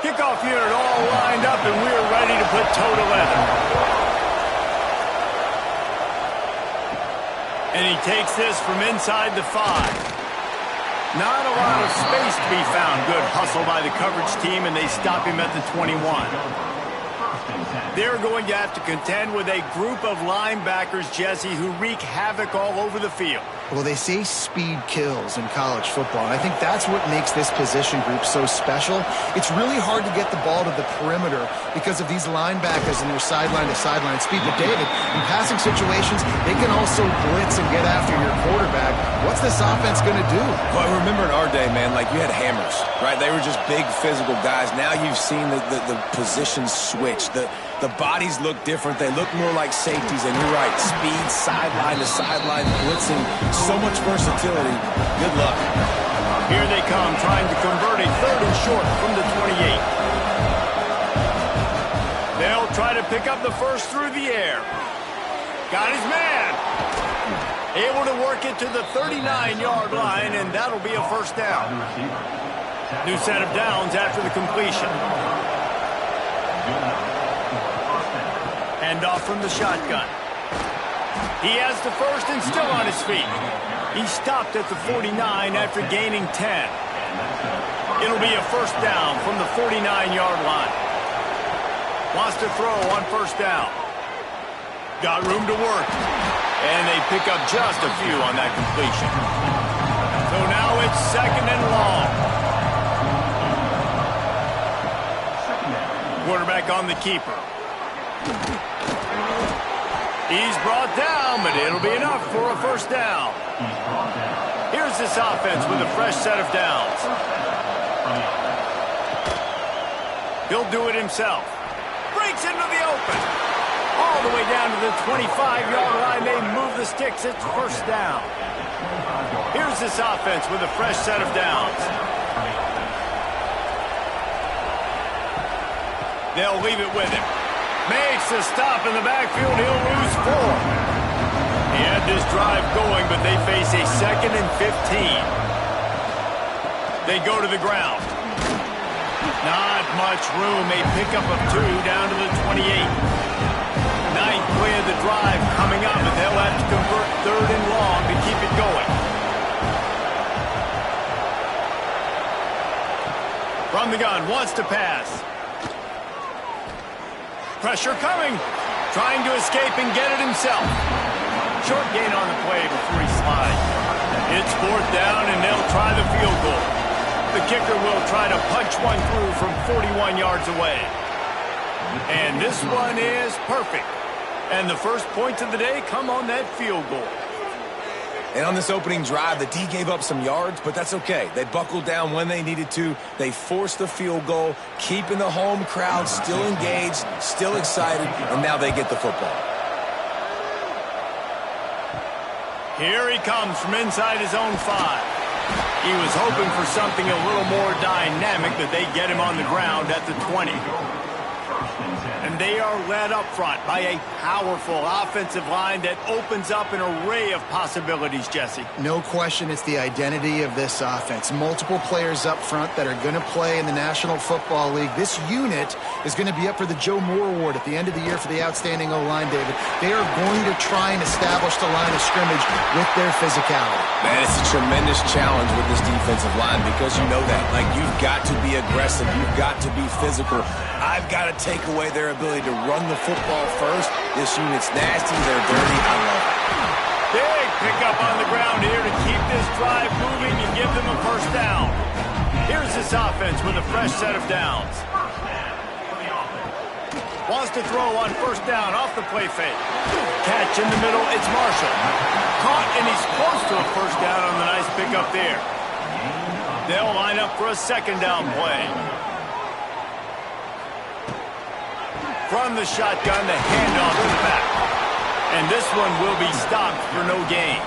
Kickoff unit all lined up, and we're ready to put toe to leather. And he takes this from inside the 5. Not a lot of space to be found. Good hustle by the coverage team, and they stop him at the 21. They're going to have to contend with a group of linebackers, Jesse, who wreak havoc all over the field. Well, they say speed kills in college football, and I think that's what makes this position group so special. It's really hard to get the ball to the perimeter because of these linebackers and their sideline-to-sideline speed. But, David, in passing situations, they can also blitz and get after your quarterback. What's this offense going to do? Well, remember in our day, man, like you had hammers, right? They were just big physical guys. Now you've seen the positions switch. The bodies look different. They look more like safeties, and you're right. Speed, sideline to sideline, blitzing, so much versatility. Good luck. Here they come, trying to convert a 3rd and short from the 28. They'll try to pick up the first through the air. Got his man. Able to work it to the 39-yard line, and that'll be a first down. New set of downs after the completion. Hand off from the shotgun. He has the first and still on his feet. He stopped at the 49 after gaining 10. It'll be a first down from the 49-yard line. Wants to throw on first down. Got room to work. And they pick up just a few on that completion. So now it's 2nd and long. Quarterback on the keeper. He's brought down, but it'll be enough for a first down. Here's this offense with a fresh set of downs. He'll do it himself. Breaks into the open. All the way down to the 25-yard line. They move the sticks. It's first down. Here's this offense with a fresh set of downs. They'll leave it with him. Makes a stop in the backfield. He'll lose 4. He had this drive going, but they face a 2nd and 15. They go to the ground. Not much room. A pickup of 2 down to the 28. 9th play of the drive coming up, and they'll have to convert 3rd and long to keep it going. From the gun, wants to pass. Pressure coming. Trying to escape and get it himself. Short gain on the play before he slides. It's 4th down, and they'll try the field goal. The kicker will try to punch one through from 41 yards away. And this one is perfect. And the first points of the day come on that field goal. And on this opening drive, the D gave up some yards, but that's okay. They buckled down when they needed to. They forced the field goal, keeping the home crowd still engaged, still excited, and now they get the football. Here he comes from inside his own 5. He was hoping for something a little more dynamic, but they get him on the ground at the 20. And they are led up front by a powerful offensive line that opens up an array of possibilities, Jesse. No question it's the identity of this offense. Multiple players up front that are going to play in the National Football League. This unit is going to be up for the Joe Moore Award at the end of the year for the outstanding O-line, David. They are going to try and establish the line of scrimmage with their physicality. Man, it's a tremendous challenge with this defensive line because you know that. Like, you've got to be aggressive. You've got to be physical. I've got to take away their ability to run the football first. This unit's nasty. They're dirty. I love it. Big pickup on the ground here to keep this drive moving and give them a first down. Here's this offense with a fresh set of downs. Wants to throw on first down off the play fake. Catch in the middle. It's Marshall. Caught, and he's close to a first down on the nice pickup there. They'll line up for a 2nd down play. From the shotgun, the handoff to the back. And this one will be stopped for no gain.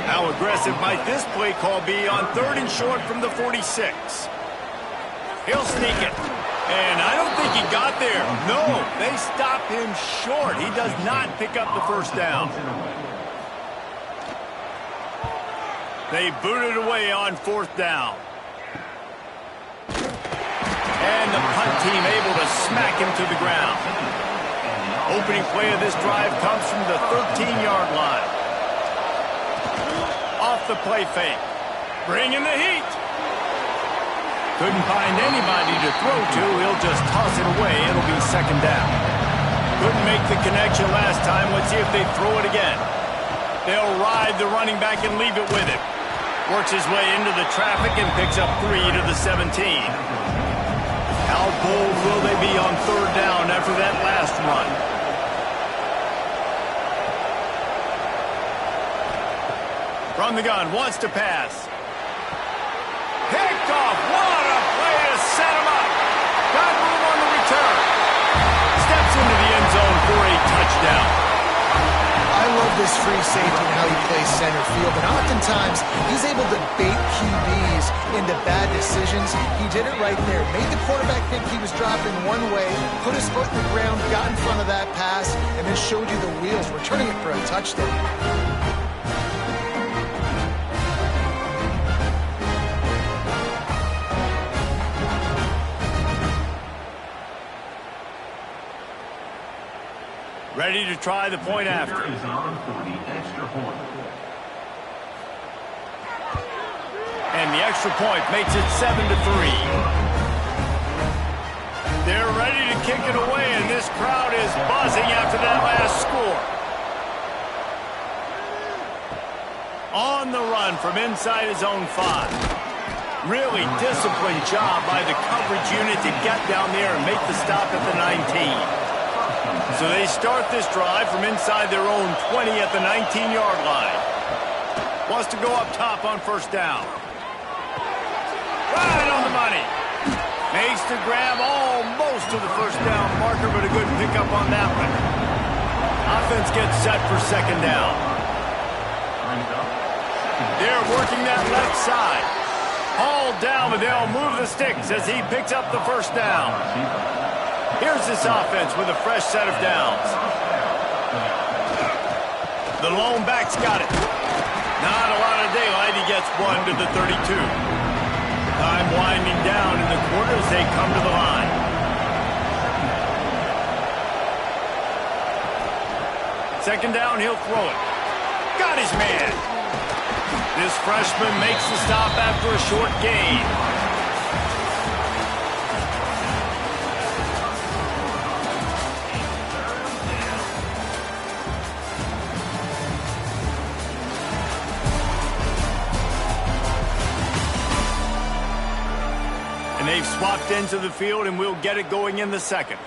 How aggressive might this play call be on 3rd and short from the 46? He'll sneak it. And I don't think he got there. No, they stop him short. He does not pick up the first down. They boot it away on 4th down. And team able to smack him to the ground. Opening play of this drive comes from the 13-yard line. Off the play fake. Bringing the heat. Couldn't find anybody to throw to. He'll just toss it away. It'll be second down. Couldn't make the connection last time. Let's see if they throw it again. They'll ride the running back and leave it with him. Works his way into the traffic and picks up 3 to the 17. How bold will they be on third down after that last run? From the gun, wants to pass. Picked off. What a play to set him up. Got room on the return. Steps into the end zone for a touchdown. I love this free safety and how he plays center field. And oftentimes, he's able to bait QBs into bad decisions. He did it right there. Made the quarterback think he was dropping one way, put his foot in the ground, got in front of that pass, and then showed you the wheels, returning it for a touchdown. Ready to try the point after. And the extra point makes it 7-3. They're ready to kick it away, and this crowd is buzzing after that last score. On the run from inside his own 5. Really disciplined job by the coverage unit to get down there and make the stop at the 19. So they start this drive from inside their own 20 at the 19-yard line. Wants to go up top on first down. Right on the money. Makes the grab almost to the first down marker, but a good pickup on that one. Offense gets set for second down. They're working that left side. Hauled down, but they'll move the sticks as he picks up the first down. Here's this offense with a fresh set of downs. The lone back's got it. Not a lot of daylight. He gets 1 to the 32. Time winding down in the quarter as they come to the line. Second down, he'll throw it. Got his man. This freshman makes the stop after a short gain. They've swapped into the field, and we'll get it going in the second.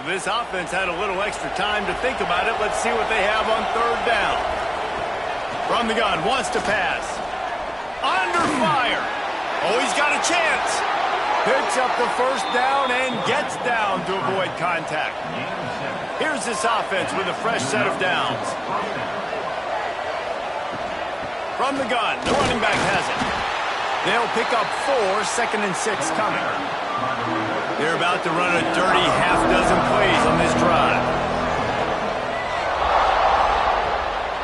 This offense had a little extra time to think about it. Let's see what they have on third down. From the gun, wants to pass. Under fire. Oh, he's got a chance. Picks up the first down and gets down to avoid contact. Here's this offense with a fresh set of downs. From the gun, the running back has it. They'll pick up 4, second and 6 coming. They're about to run a dirty half-dozen plays on this drive.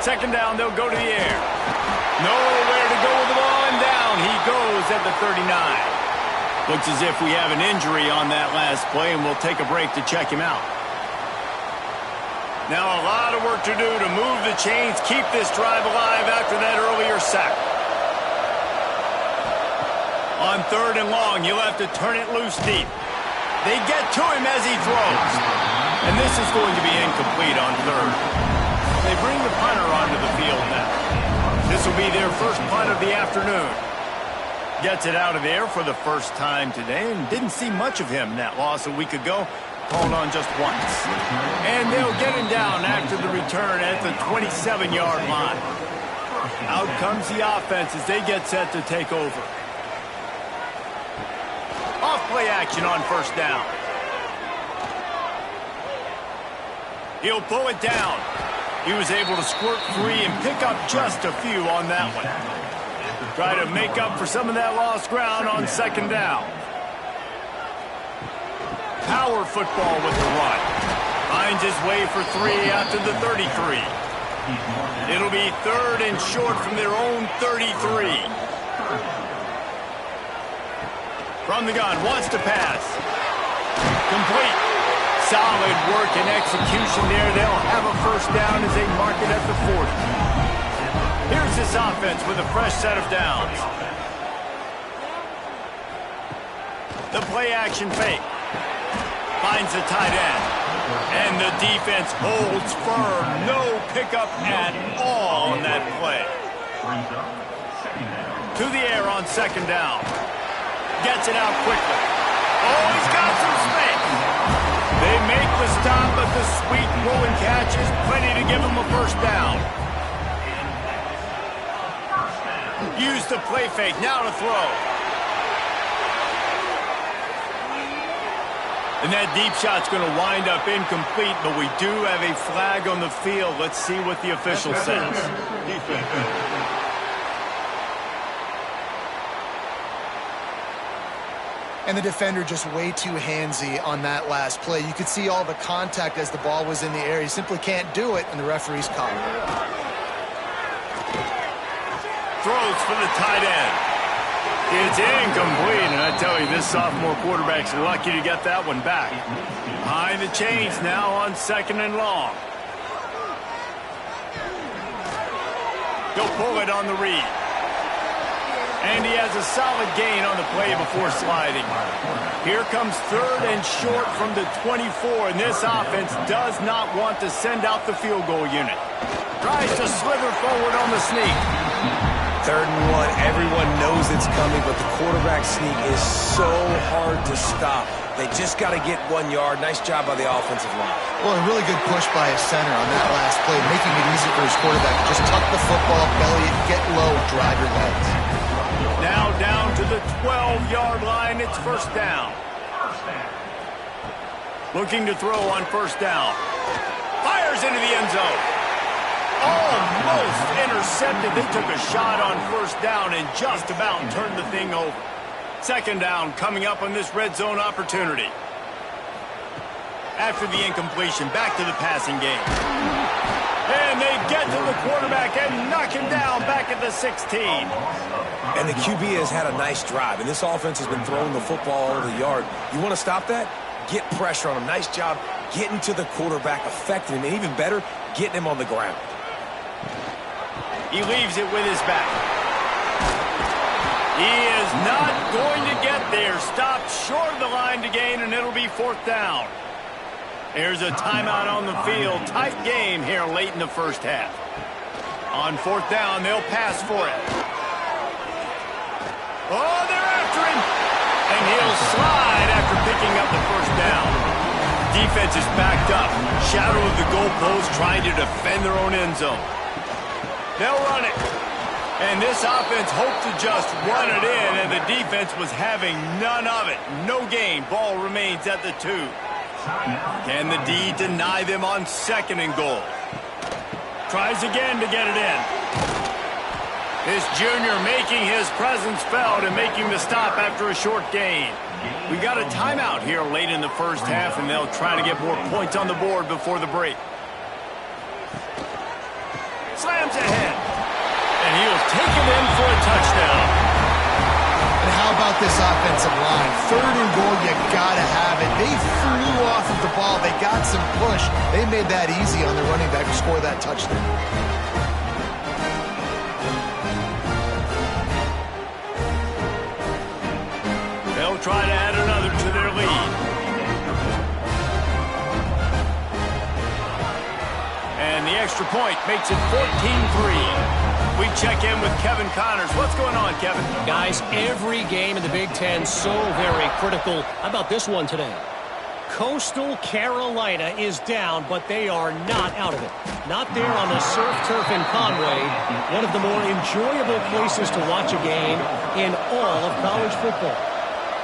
Second down, they'll go to the air. Nowhere to go with the ball, and down he goes at the 39. Looks as if we have an injury on that last play, and we'll take a break to check him out. Now a lot of work to do to move the chains, keep this drive alive after that earlier sack. On third and long, you'll have to turn it loose deep. They get to him as he throws. And this is going to be incomplete on third. They bring the punter onto the field now. This will be their first punt of the afternoon. Gets it out of there for the first time today, and didn't see much of him in that loss a week ago. Called on just once. And they'll get him down after the return at the 27-yard line. Out comes the offense as they get set to take over. Off-play action on first down. He'll pull it down. He was able to squirt free and pick up just a few on that one. Try to make up for some of that lost ground on second down. Power football with the run. Finds his way for 3 after the 33. It'll be third and short from their own 33. From the gun, wants to pass. Complete. Solid work and execution there. They'll have a first down as they mark it at the 40. Here's this offense with a fresh set of downs. The play action fake. Finds the tight end. And the defense holds firm. No pickup at all on that play. To the air on second down. Gets it out quickly. Oh, he's got some space. They make the stop, but the sweet rolling catch is plenty to give him a first down. Use the play fake. Now to throw. And that deep shot's going to wind up incomplete, but we do have a flag on the field. Let's see what the official says. And the defender just way too handsy on that last play. You could see all the contact as the ball was in the air. He simply can't do it, and the referee's caught him. Throws for the tight end. It's incomplete, and I tell you, this sophomore quarterback's lucky to get that one back. Behind the chains now on second and long. He'll pull it on the read. And he has a solid gain on the play before sliding. Here comes third and short from the 24, and this offense does not want to send out the field goal unit. Tries to slither forward on the sneak. Third and one, everyone knows it's coming, but the quarterback sneak is so hard to stop. They just got to get 1 yard. Nice job by the offensive line. Well, a really good push by his center on that last play, making it easy for his quarterback to just tuck the football, belly it, get low, drive your legs. Now down to the 12-yard line. It's first down. Looking to throw on first down. Fires into the end zone. Almost intercepted. They took a shot on first down and just about turned the thing over. Second down coming up on this red zone opportunity. After the incompletion, back to the passing game. And they get to the quarterback and knock him down back at the 16. And the QB has had a nice drive, and this offense has been throwing the football all over the yard. You want to stop that? Get pressure on him. Nice job getting to the quarterback, affecting him, and even better, getting him on the ground. He leaves it with his back. He is not going to get there. Stopped short of the line to gain, and it'll be fourth down. Here's a timeout on the field. Tight game here late in the first half. On fourth down, they'll pass for it. Oh, they're after him. And he'll slide after picking up the first down. Defense is backed up. Shadow of the goalpost trying to defend their own end zone. They'll run it. And this offense hoped to just run it in, and the defense was having none of it. No gain. Ball remains at the 2. Can the D deny them on second and goal? Tries again to get it in. This junior making his presence felt and making the stop after a short gain. We got a timeout here late in the first half, and they'll try to get more points on the board before the break. Slams ahead. And he'll take it in for a touchdown. And how about this offensive line? Third and goal, you gotta have it. They flew off of the ball. They got some push. They made that easy on the running back to score that touchdown. They'll try to add another to their lead. And the extra point makes it 14-3. We check in with Kevin Connors. What's going on, Kevin? Guys, every game in the Big Ten so very critical. How about this one today? Coastal Carolina is down, but they are not out of it. Not there on the surf turf in Conway, one of the more enjoyable places to watch a game in all of college football.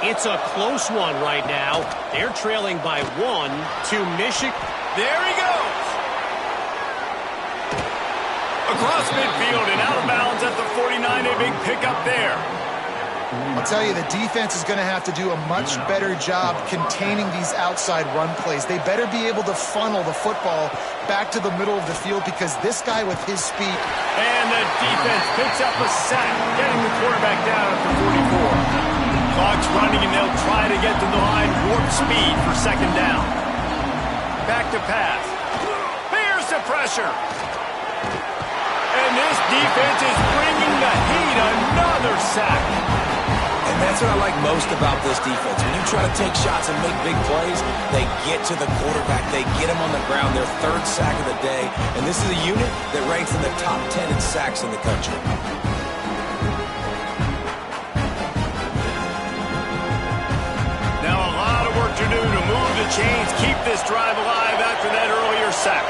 It's a close one right now. They're trailing by 1 to Michigan. There he goes. Across midfield and out of bounds at the 49, a big pickup there. I'll tell you, the defense is going to have to do a much better job containing these outside run plays. They better be able to funnel the football back to the middle of the field because this guy with his speed. And the defense picks up a sack, getting the quarterback down at the 44. Clock's running and they'll try to get to the line, warp speed for second down. Back to pass. Here's the pressure. And this defense is bringing the heat. Another sack. And that's what I like most about this defense. When you try to take shots and make big plays, they get to the quarterback. They get him on the ground. Their third sack of the day. And this is a unit that ranks in the top 10 in sacks in the country. Now a lot of work to do to move the chains, keep this drive alive after that earlier sack.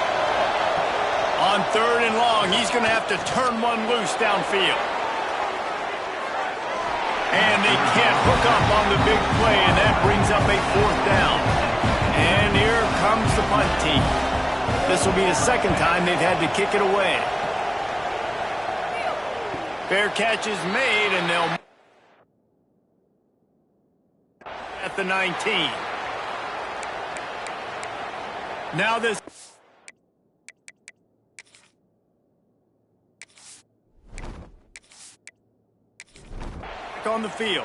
On third and long, he's going to have to turn one loose downfield. And they can't hook up on the big play, and that brings up a fourth down. And here comes the punt team. This will be the second time they've had to kick it away. Fair catch is made, and they'll at the 19. Now this on the field.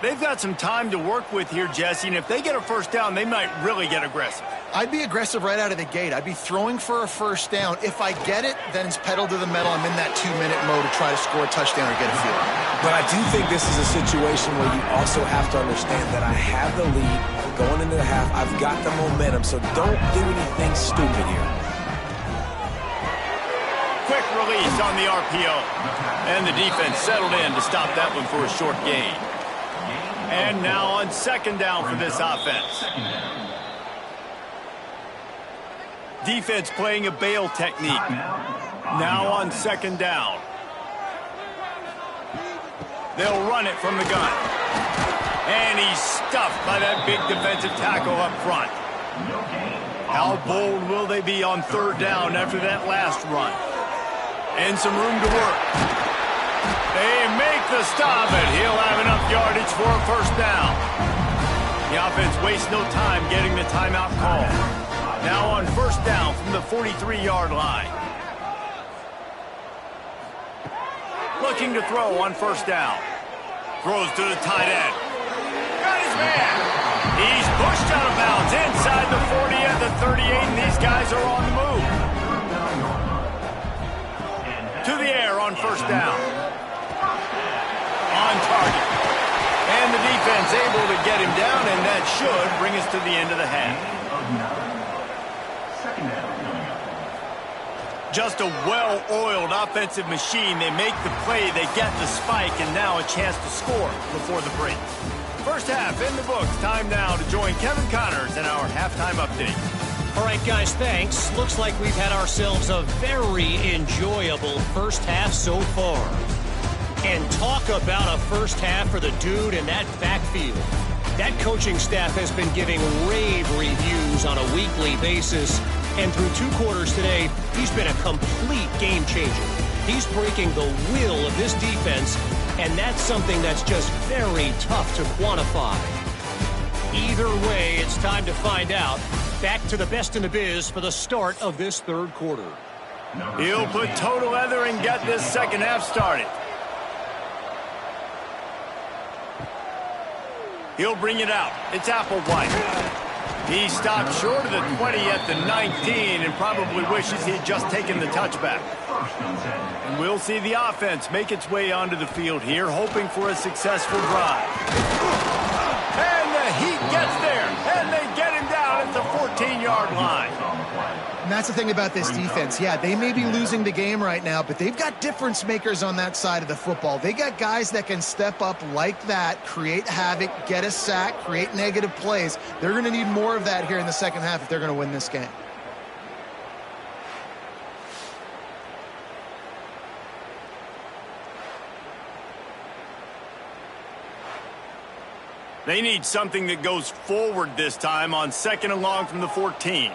They've got some time to work with here, Jesse, and if they get a first down, they might really get aggressive. I'd be aggressive right out of the gate. I'd be throwing for a first down. If I get it, then it's pedal to the metal. I'm in that 2-minute mode to try to score a touchdown or get a field. But I do think this is a situation where you also have to understand that I have the lead going into the half. I've got the momentum, so don't do anything stupid here. Quick release on the RPO. And the defense settled in to stop that one for a short gain. And now on second down for this offense. Defense playing a bail technique. Now on second down. They'll run it from the gun. And he's stuffed by that big defensive tackle up front. How bold will they be on third down after that last run? And some room to work. They make the stop, and he'll have enough yardage for a first down. The offense wastes no time getting the timeout call. Now on first down from the 43-yard line. Looking to throw on first down. Throws to the tight end. Got his man. He's pushed out of bounds inside the 40 at the 38, and these guys are on the move. To the air on first down. On target. And the defense able to get him down, and that should bring us to the end of the half. Just a well-oiled offensive machine. They make the play, they get the spike, and now a chance to score before the break. First half in the books. Time now to join Kevin Connors in our halftime update. All right, guys, thanks. Looks like we've had ourselves a very enjoyable first half so far. And talk about a first half for the dude in that backfield. That coaching staff has been giving rave reviews on a weekly basis. And through 2 quarters today, he's been a complete game changer. He's breaking the will of this defense, and that's something that's just very tough to quantify. Either way, it's time to find out. Back to the best in the biz for the start of this third quarter. He'll put toe to leather and get this second half started. He'll bring it out. It's Applewhite. He stopped short of the 20 at the 19 and probably wishes he'd just taken the touchback. And we'll see the offense make its way onto the field here, hoping for a successful drive. And the Heat gets there, and they get him down at the 14-yard line. And that's the thing about this defense. Yeah, they may be losing the game right now, but they've got difference makers on that side of the football. They got guys that can step up like that, create havoc, get a sack, create negative plays. They're going to need more of that here in the second half if they're going to win this game. They need something that goes forward this time on second and long from the 14.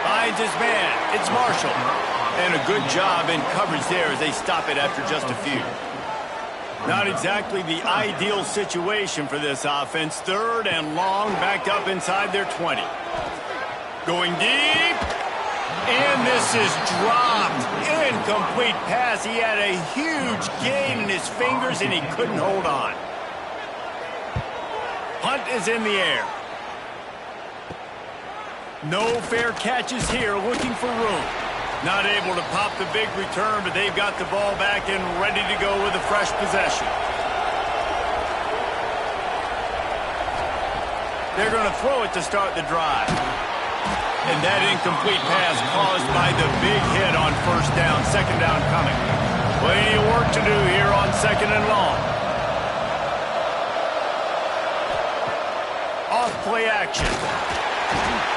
Finds his man. It's Marshall. And a good job in coverage there as they stop it after just a few. Not exactly the ideal situation for this offense. Third and long, backed up inside their 20. Going deep. And this is dropped. Incomplete pass. He had a huge gain in his fingers, and he couldn't hold on. Punt is in the air. No fair catches here, looking for room. Not able to pop the big return, but they've got the ball back and ready to go with a fresh possession. They're going to throw it to start the drive. And that incomplete pass caused by the big hit on first down, second down coming. Plenty of work to do here on second and long. Off play action.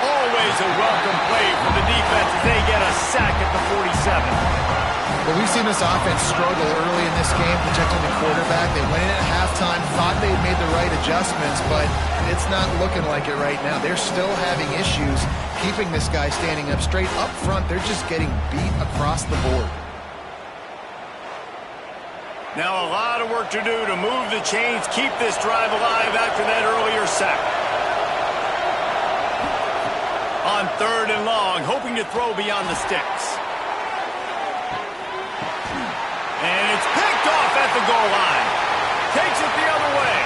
Always a welcome play for the defense as they get a sack at the 47. Well, we've seen this offense struggle early in this game protecting the quarterback. They went in at halftime, thought they'd made the right adjustments, but it's not looking like it right now. They're still having issues keeping this guy standing up straight. Up front, they're just getting beat across the board. Now a lot of work to do to move the chains, keep this drive alive after that earlier sack. On third and long, hoping to throw beyond the sticks. And it's picked off at the goal line. Takes it the other way.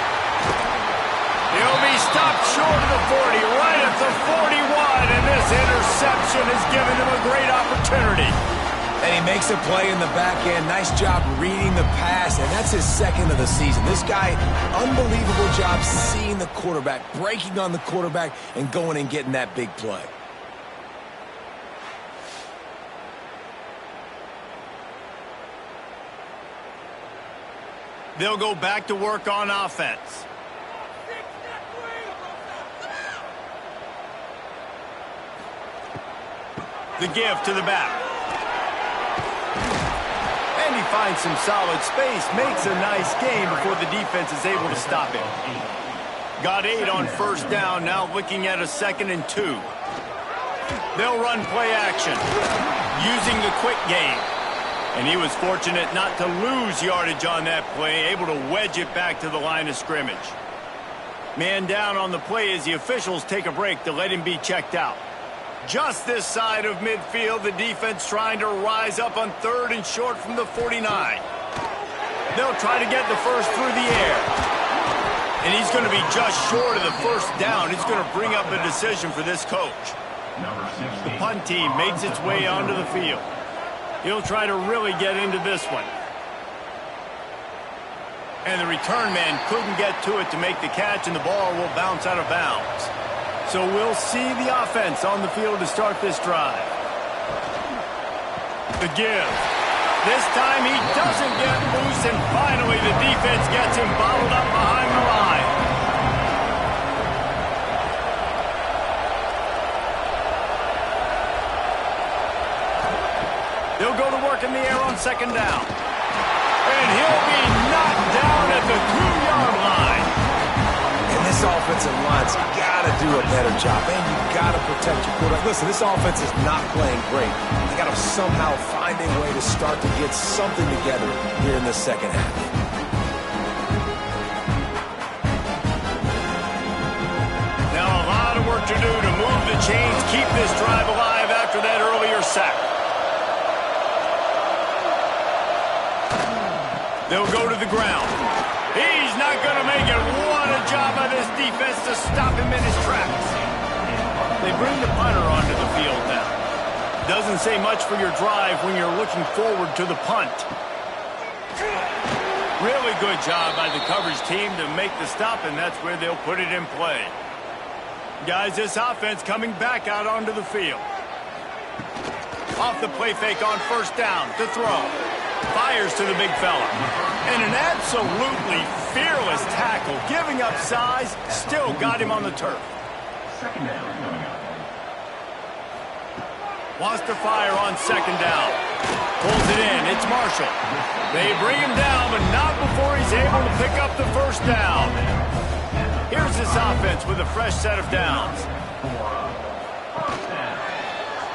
He'll be stopped short of the 40, right at the 41, and this interception has given him a great opportunity. And he makes a play in the back end. Nice job reading the pass, and that's his second of the season. This guy, unbelievable job seeing the quarterback, breaking on the quarterback, and going and getting that big play. They'll go back to work on offense. The give to the back. And he finds some solid space, makes a nice gain before the defense is able to stop him. Got 8 on first down, now looking at a 2nd and 2. They'll run play action, using the quick game. And he was fortunate not to lose yardage on that play, able to wedge it back to the line of scrimmage. Man down on the play as the officials take a break to let him be checked out. Just this side of midfield, the defense trying to rise up on 3rd and short from the 49. They'll try to get the first through the air. And he's going to be just short of the first down. It's going to bring up a decision for this coach. The punt team makes its way onto the field. He'll try to really get into this one. And the return man couldn't get to it to make the catch, and the ball will bounce out of bounds. So we'll see the offense on the field to start this drive. The give. This time he doesn't get loose, and finally the defense gets him bottled up behind the line. They'll go to work in the air on 2nd down. And he'll be knocked down at the 2-yard line. And this offensive line's got to do a better job. And you got to protect your quarterback. Listen, this offense is not playing great. They got to somehow find a way to start to get something together here in the second half. Now a lot of work to do to move the chains, keep this drive alive after that earlier sack. They'll go to the ground. He's not going to make it. What a job by this defense to stop him in his tracks. They bring the punter onto the field now. Doesn't say much for your drive when you're looking forward to the punt. Really good job by the coverage team to make the stop, and that's where they'll put it in play. Guys, this offense coming back out onto the field. Off the play fake on first down to throw. Fires to the big fella. And an absolutely fearless tackle. Giving up size, still got him on the turf. Wants to fire on 2nd down. Pulls it in. It's Marshall. They bring him down, but not before he's able to pick up the first down. Here's this offense with a fresh set of downs.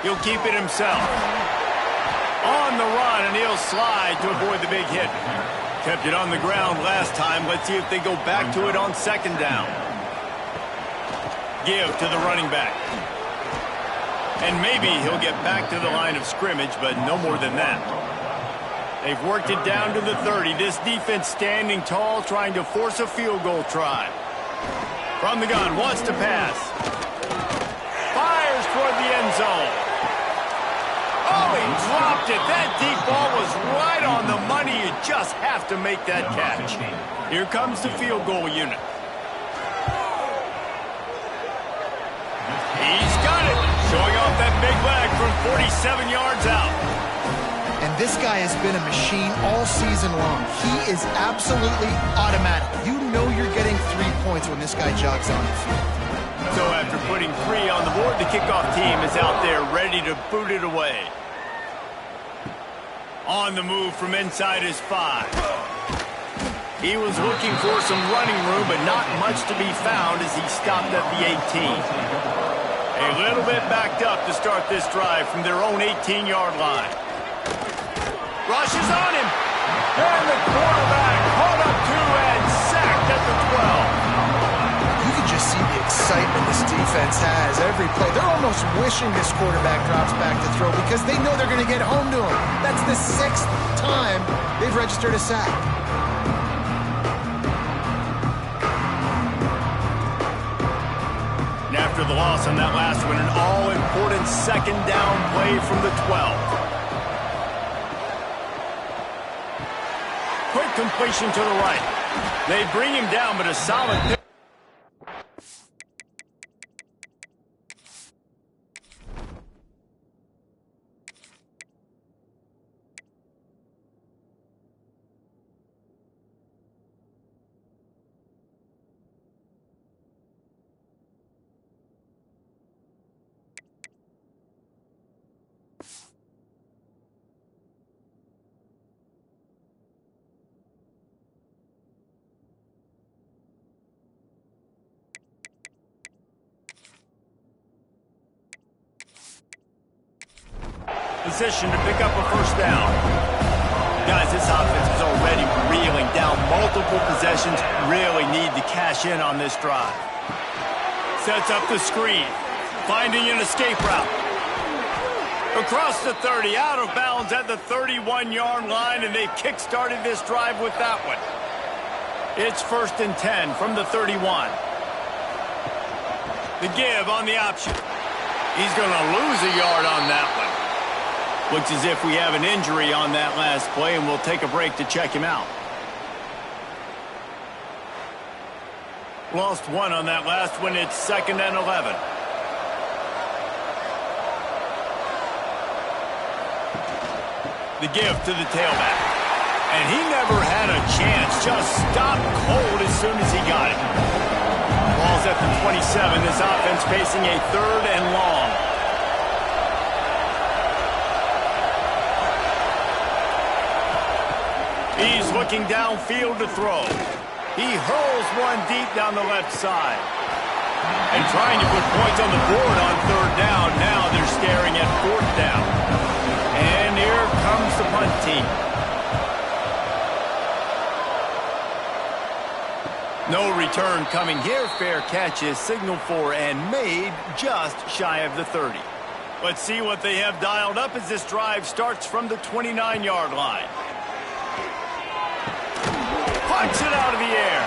He'll keep it himself. On the run, and he'll slide to avoid the big hit. Kept it on the ground last time. Let's see if they go back to it on 2nd down. Give to the running back. And maybe he'll get back to the line of scrimmage, but no more than that. They've worked it down to the 30. This defense standing tall, trying to force a field goal try. From the gun, wants to pass. Fires toward the end zone. Oh, he dropped it. That deep ball was right on the money. You just have to make that catch. Here comes the field goal unit. He's got it. Showing off that big leg from 47 yards out. And this guy has been a machine all season long. He is absolutely automatic. You know you're getting 3 points when this guy jogs on the field. So after putting 3 on the board, the kickoff team is out there ready to boot it away. On the move from inside his 5. He was looking for some running room, but not much to be found as he stopped at the 18. A little bit backed up to start this drive from their own 18-yard line. Rushes on him. And the quarterback caught up 2 and sacked at the 12. You can just see the excitement this defense has every play. They're almost wishing this quarterback drops back to throw because they know they're going to get home to him. That's the 6th time they've registered a sack. And after the loss on that last one, an all-important second down play from the 12. Quick completion to the right. They bring him down, but a solid pick. Position to pick up a first down. Guys, this offense is already reeling down multiple possessions. Really need to cash in on this drive. Sets up the screen. Finding an escape route. Across the 30, out of bounds at the 31-yard line, and they kick-started this drive with that one. It's 1st and 10 from the 31. The give on the option. He's going to lose a yard on that one. Looks as if we have an injury on that last play, and we'll take a break to check him out. Lost 1 on that last one. It's 2nd and 11. The give to the tailback. And he never had a chance. Just stopped cold as soon as he got it. Ball's at the 27. This offense facing a 3rd and long. He's looking downfield to throw. He hurls one deep down the left side. And trying to put points on the board on 3rd down. Now they're staring at 4th down. And here comes the punt team. No return coming here. Fair catch is signaled for and made just shy of the 30. Let's see what they have dialed up as this drive starts from the 29-yard line. Punch it out of the air.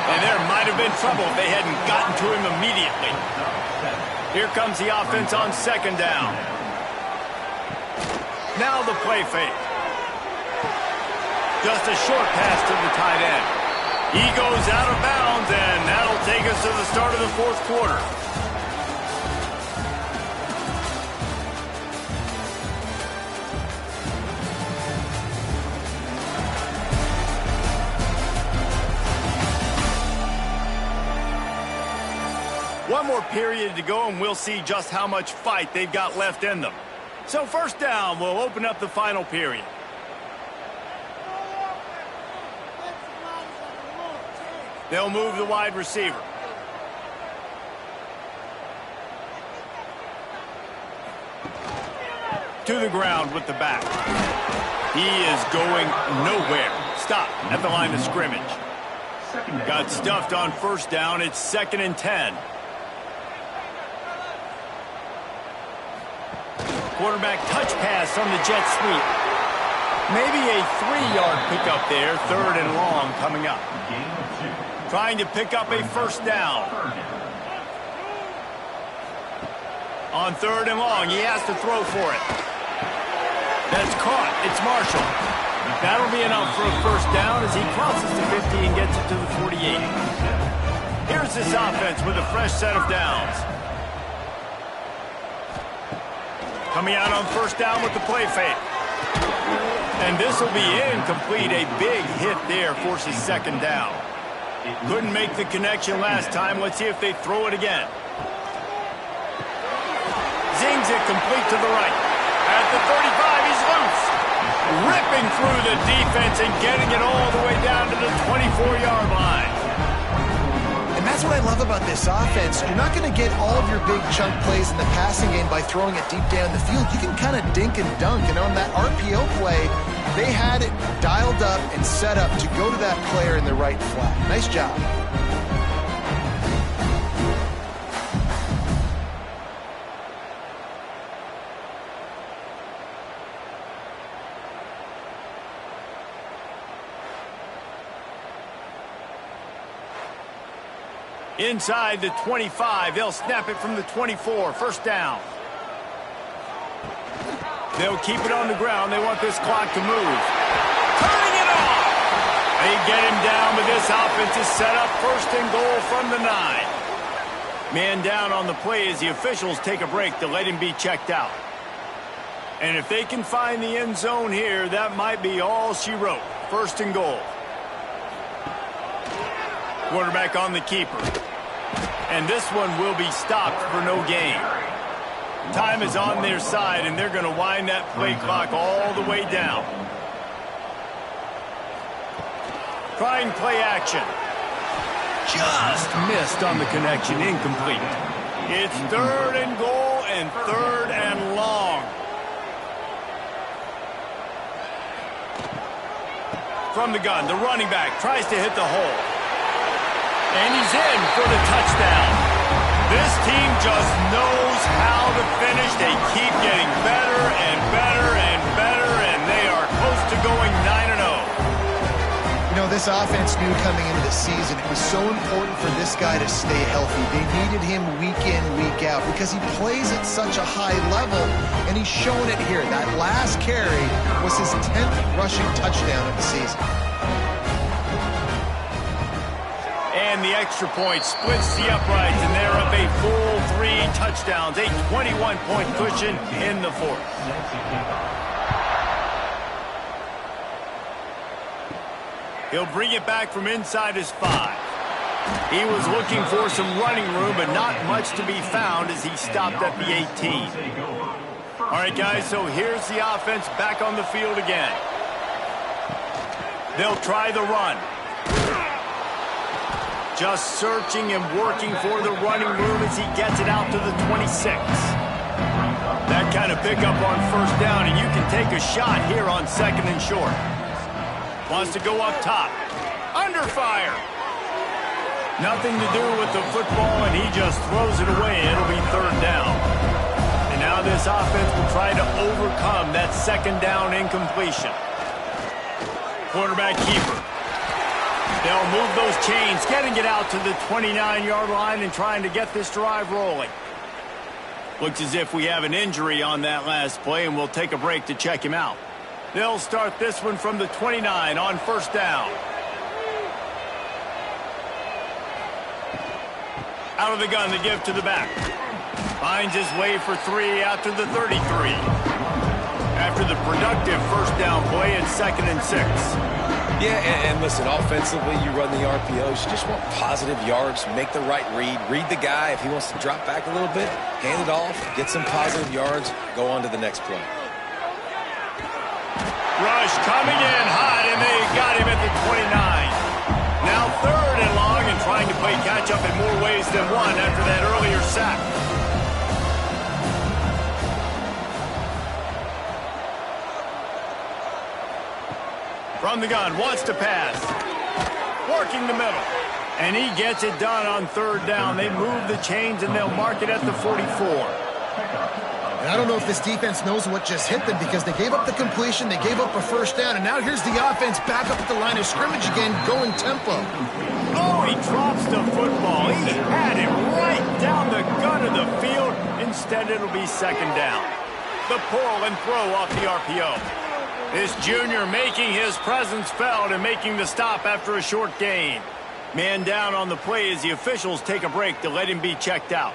And there might have been trouble if they hadn't gotten to him immediately. Here comes the offense on 2nd down. Now the play fake. Just a short pass to the tight end. He goes out of bounds, and that'll take us to the start of the 4th quarter. One more period to go, and we'll see just how much fight they've got left in them. So 1st down will open up the final period. They'll move the wide receiver. To the ground with the back. He is going nowhere. Stop at the line of scrimmage. Got stuffed on 1st down. It's 2nd and 10. Quarterback touch pass from the jet sweep. Maybe a 3-yard pickup there. 3rd and long coming up. Trying to pick up a first down. On 3rd and long, he has to throw for it. That's caught. It's Marshall. That'll be enough for a first down as he crosses the 50 and gets it to the 48. Here's this offense with a fresh set of downs. Coming out on first down with the play fake. And this will be incomplete. A big hit there forces 2nd down. Couldn't make the connection last time. Let's see if they throw it again. Zings it complete to the right. At the 35, he's loose. Ripping through the defense and getting it all the way down to the 24-yard line. And that's what I love about this offense. You're not going to get all of your big chunk plays in the passing game by throwing it deep down the field. You can kind of dink and dunk. And on that RPO play, they had it dialed up and set up to go to that player in the right flat. Nice job. Inside the 25, they'll snap it from the 24. First down. They'll keep it on the ground. They want this clock to move. Turning it off. They get him down, but this offense is set up 1st and goal from the 9. Man down on the play as the officials take a break to let him be checked out. And if they can find the end zone here, that might be all she wrote. 1st and goal. Quarterback on the keeper. And this one will be stopped for no gain. Time is on their side, and they're going to wind that play clock all the way down. Trying play action. Just missed on the connection. Incomplete. It's 3rd and goal and 3rd and long. From the gun, the running back tries to hit the hole. And he's in for the touchdown. This team just knows how to finish. They keep getting better and better and better, and they are close to going 9-0. You know, this offense knew coming into the season it was so important for this guy to stay healthy. They needed him week in, week out because he plays at such a high level, and he's shown it here. That last carry was his 10th rushing touchdown of the season. And the extra point splits the uprights, and they're up a full 3 touchdowns, a 21-point cushion in the 4th. He'll bring it back from inside his 5. He was looking for some running room, but not much to be found as he stopped at the 18. All right, guys, so here's the offense back on the field again. They'll try the run. Just searching and working for the running room as he gets it out to the 26. That kind of pickup on first down, and you can take a shot here on 2nd and short. Wants to go up top. Under fire. Nothing to do with the football, and he just throws it away. It'll be 3rd down. And now this offense will try to overcome that 2nd down incompletion. Quarterback keeper. They'll move those chains, getting it out to the 29-yard line and trying to get this drive rolling. Looks as if we have an injury on that last play, and we'll take a break to check him out. They'll start this one from the 29 on first down. Out of the gun, the give to the back. Finds his way for 3 out to the 33. After the productive first down play, it's 2nd and 6. Yeah, and listen, offensively, you run the RPOs. You just want positive yards, make the right read. Read the guy. If he wants to drop back a little bit, hand it off, get some positive yards, go on to the next play. Rush coming in hot, and they got him at the 29. Now 3rd and long, and trying to play catch-up in more ways than one after that earlier sack. From the gun, wants to pass. Working the middle. And he gets it done on 3rd down. They move the chains, and they'll mark it at the 44. And I don't know if this defense knows what just hit them because they gave up the completion, they gave up a first down, and now here's the offense back up at the line of scrimmage again, going tempo. Oh, he drops the football. He had it right down the gun of the field. Instead, it'll be second down. The pull and throw off the RPO. This junior making his presence felt and making the stop after a short gain. Man down on the play as the officials take a break to let him be checked out.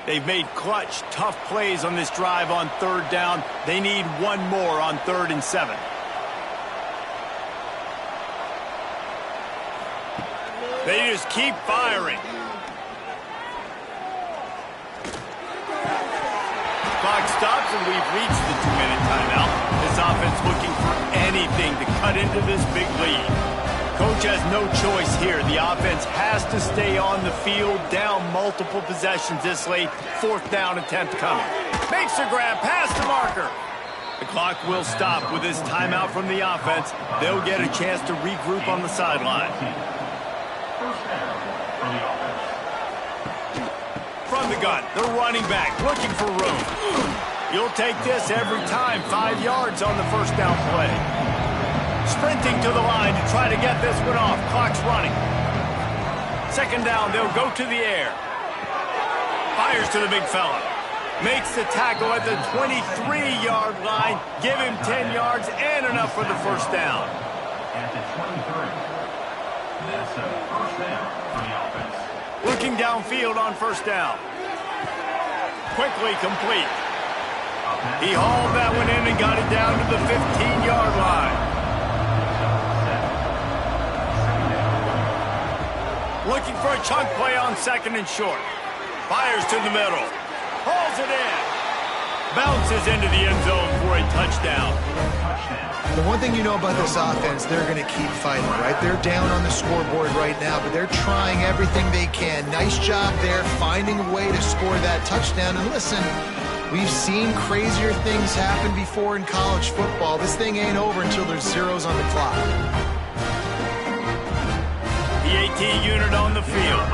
They've made clutch, tough plays on this drive on third down. They need one more on 3rd and 7. They just keep firing. Clock stops and we've reached the 2-minute timeout. This offense looking for anything to cut into this big lead. Coach has no choice here. The offense has to stay on the field, down multiple possessions this late. 4th down attempt coming. Makes a grab past the marker. The clock will stop with this timeout from the offense. They'll get a chance to regroup on the sideline. From the gun, the running back looking for room. You'll take this every time. 5 yards on the first down play. Sprinting to the line to try to get this one off. Clock's running. Second down, they'll go to the air. Fires to the big fella. Makes the tackle at the 23-yard line. Give him 10 yards and enough for the first down. At the 23. That's a first down for the offense. Looking downfield on first down. Quickly complete. He hauled that one in and got it down to the 15-yard line. Looking for a chunk play on 2nd and short. Fires to the middle. Hauls it in. Bounces into the end zone for a touchdown. The one thing you know about this offense, they're going to keep fighting, right? They're down on the scoreboard right now, but they're trying everything they can. Nice job there, finding a way to score that touchdown. And listen, we've seen crazier things happen before in college football. This thing ain't over until there's zeros on the clock. The AT unit on the field.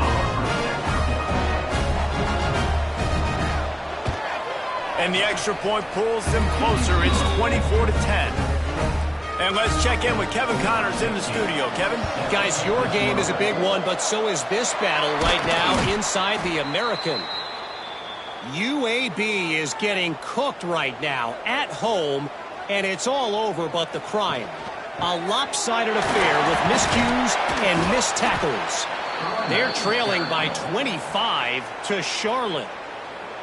And the extra point pulls them closer. It's 24-10. And let's check in with Kevin Connors in the studio. Kevin? Guys, your game is a big one, but so is this battle right now inside the American. UAB is getting cooked right now at home, and it's all over but the crying. A lopsided affair with miscues and missed tackles. They're trailing by 25 to Charlotte.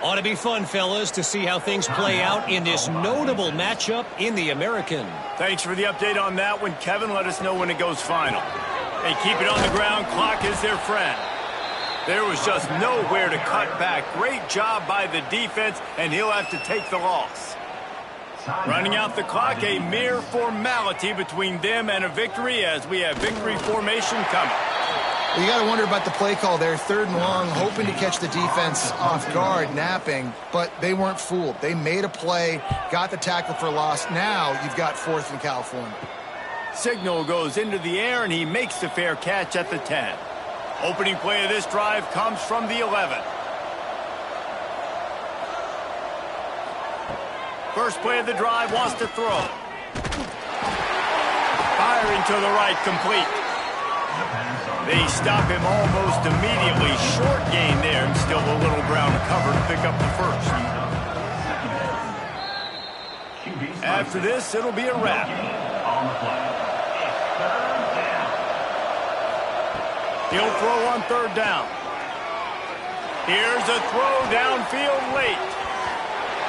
Ought to be fun, fellas, to see how things play out in this notable matchup in the American. Thanks for the update on that one, Kevin. Let us know when it goes final. They keep it on the ground. Clock is their friend. There was just nowhere to cut back. Great job by the defense, and he'll have to take the loss. Running out the clock, a mere formality between them and a victory as we have victory formation coming. Well, you got to wonder about the play call there. 3rd and long, hoping to catch the defense off guard, napping, but they weren't fooled. They made a play, got the tackle for loss. Now you've got 4th in California. Signal goes into the air, and he makes the fair catch at the 10. Opening play of this drive comes from the 11. First play of the drive, wants to throw. Firing to the right, complete. They stop him almost immediately. Short gain there, and still a little ground to cover to pick up the first. After this, it'll be a wrap. He'll throw on 3rd down. Here's a throw downfield late.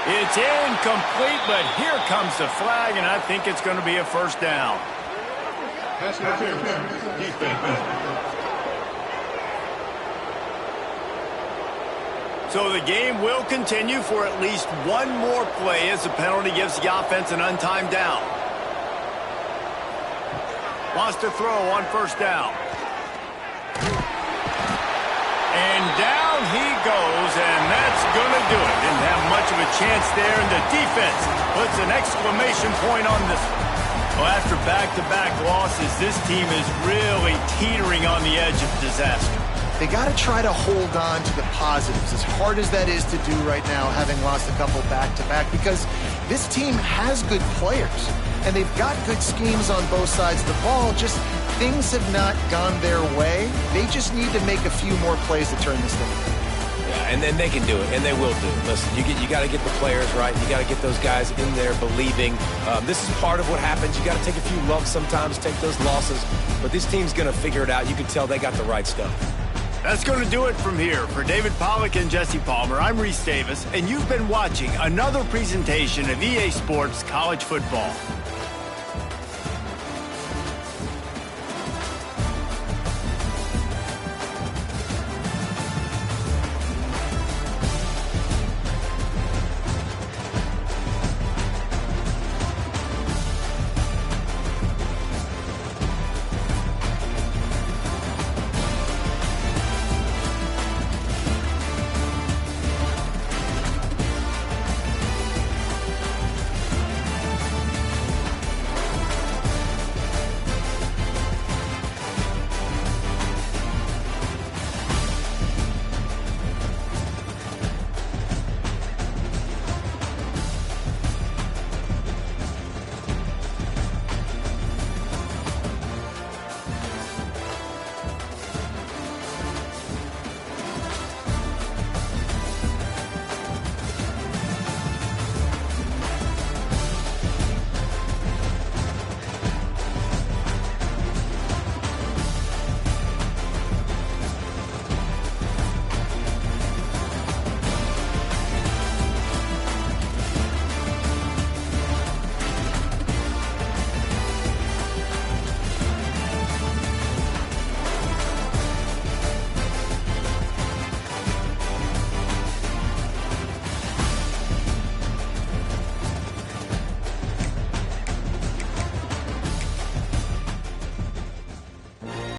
It's incomplete, but here comes the flag, and I think it's going to be a first down. So the game will continue for at least one more play as the penalty gives the offense an untimed down. Wants to throw on 1st down. And down he goes, and that's going to do it. Didn't have much of a chance there, and the defense puts an exclamation point on this one. Well, after back-to-back losses, this team is really teetering on the edge of disaster. they got to try to hold on to the positives, as hard as that is to do right now, having lost a couple back-to-back, because this team has good players, and they've got good schemes on both sides of the ball. Just things have not gone their way. They just need to make a few more plays to turn this thing around. Yeah, and then they can do it, and they will do it. Listen, you got to get the players right. You got to get those guys in there believing. This is part of what happens. You got to take a few lumps sometimes, take those losses. But this team's going to figure it out. You can tell they got the right stuff. That's going to do it from here. For David Pollack and Jesse Palmer, I'm Reese Davis, and you've been watching another presentation of EA Sports College Football.